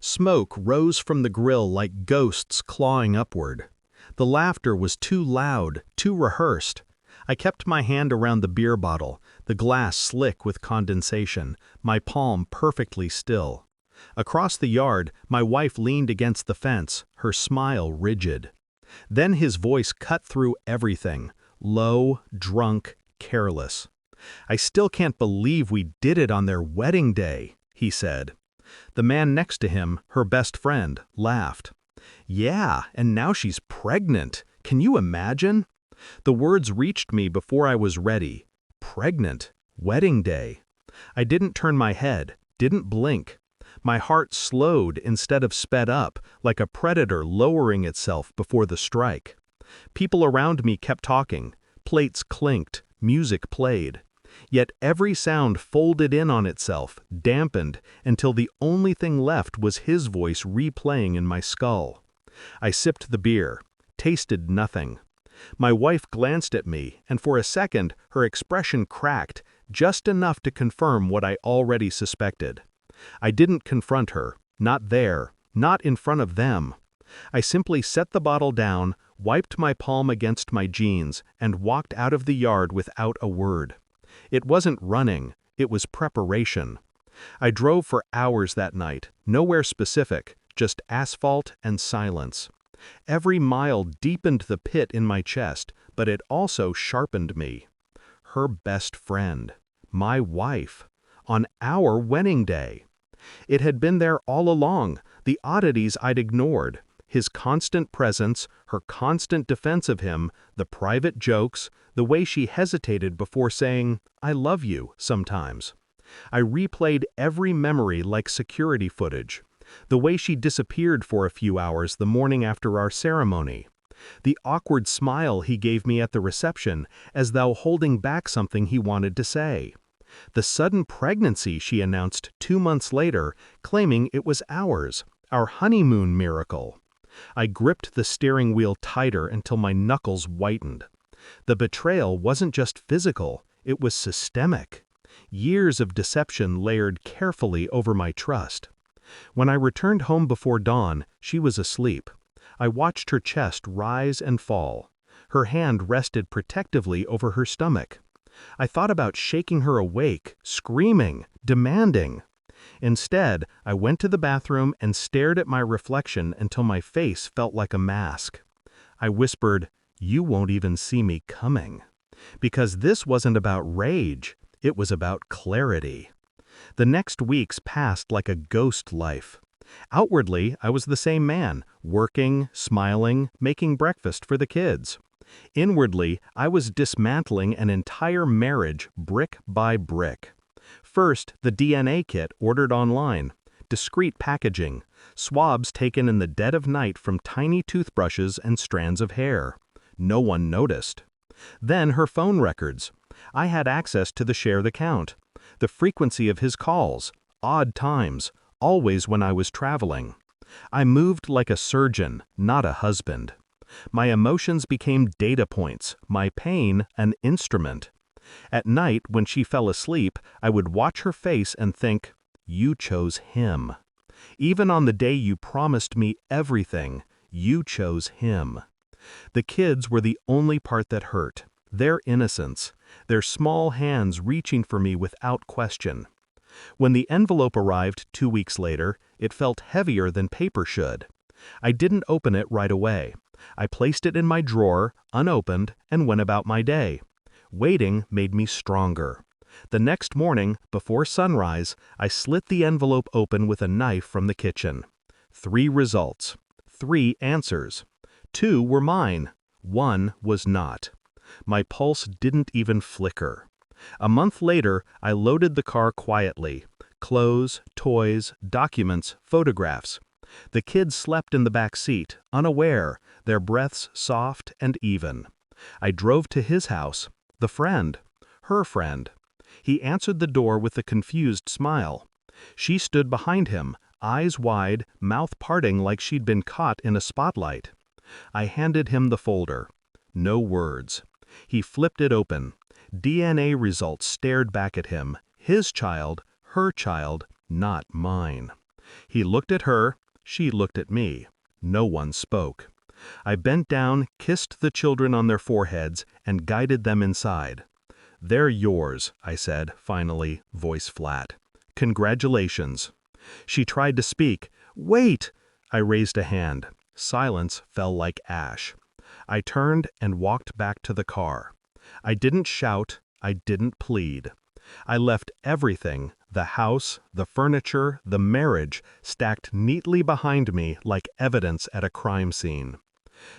Smoke rose from the grill like ghosts clawing upward. The laughter was too loud, too rehearsed. I kept my hand around the beer bottle, the glass slick with condensation, my palm perfectly still. Across the yard, my wife leaned against the fence, her smile rigid. Then his voice cut through everything, low, drunk, careless. "I still can't believe we did it on their wedding day," he said. The man next to him, her best friend, laughed. "Yeah, and now she's pregnant. Can you imagine?" The words reached me before I was ready. Pregnant. Wedding day. I didn't turn my head, didn't blink. My heart slowed instead of sped up, like a predator lowering itself before the strike. People around me kept talking. Plates clinked, music played. Yet every sound folded in on itself, dampened, until the only thing left was his voice replaying in my skull. I sipped the beer, tasted nothing. My wife glanced at me, and for a second her expression cracked, just enough to confirm what I already suspected. I didn't confront her, not there, not in front of them. I simply set the bottle down, wiped my palm against my jeans, and walked out of the yard without a word. It wasn't running, it was preparation. I drove for hours that night, nowhere specific, just asphalt and silence. Every mile deepened the pit in my chest, but it also sharpened me. Her best friend. My wife. On our wedding day. It had been there all along, the oddities I'd ignored. His constant presence, her constant defense of him, the private jokes, the way she hesitated before saying, "I love you," sometimes. I replayed every memory like security footage. The way she disappeared for a few hours the morning after our ceremony. The awkward smile he gave me at the reception, as though holding back something he wanted to say. The sudden pregnancy she announced 2 months later, claiming it was ours, our honeymoon miracle. I gripped the steering wheel tighter until my knuckles whitened. The betrayal wasn't just physical, it was systemic. Years of deception layered carefully over my trust. When I returned home before dawn, she was asleep. I watched her chest rise and fall. Her hand rested protectively over her stomach. I thought about shaking her awake, screaming, demanding. Instead, I went to the bathroom and stared at my reflection until my face felt like a mask. I whispered, "You won't even see me coming." Because this wasn't about rage, it was about clarity. The next weeks passed like a ghost life. Outwardly, I was the same man, working, smiling, making breakfast for the kids. Inwardly, I was dismantling an entire marriage brick by brick. First, the DNA kit ordered online, discreet packaging, swabs taken in the dead of night from tiny toothbrushes and strands of hair. No one noticed. Then her phone records. I had access to the share the count, the frequency of his calls, odd times, always when I was traveling. I moved like a surgeon, not a husband. My emotions became data points, my pain an instrument. At night, when she fell asleep, I would watch her face and think, "You chose him." Even on the day you promised me everything, you chose him. The kids were the only part that hurt, their innocence, their small hands reaching for me without question. When the envelope arrived 2 weeks later, it felt heavier than paper should. I didn't open it right away. I placed it in my drawer, unopened, and went about my day. Waiting made me stronger. The next morning, before sunrise, I slit the envelope open with a knife from the kitchen. 3 results. 3 answers. 2 were mine. 1 was not. My pulse didn't even flicker. A month later, I loaded the car quietly. Clothes, toys, documents, photographs. The kids slept in the back seat, unaware, their breaths soft and even. I drove to his house, the friend, her friend. He answered the door with a confused smile. She stood behind him, eyes wide, mouth parting like she'd been caught in a spotlight. I handed him the folder. No words. He flipped it open. DNA results stared back at him. His child, her child, not mine. He looked at her, she looked at me. No one spoke. I bent down, kissed the children on their foreheads, and guided them inside. "They're yours," I said, finally, voice flat. "Congratulations." She tried to speak. "Wait!" I raised a hand. Silence fell like ash. I turned and walked back to the car. I didn't shout, I didn't plead. I left everything, the house, the furniture, the marriage, stacked neatly behind me like evidence at a crime scene.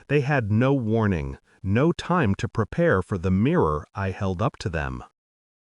They had no warning, no time to prepare for the mirror I held up to them.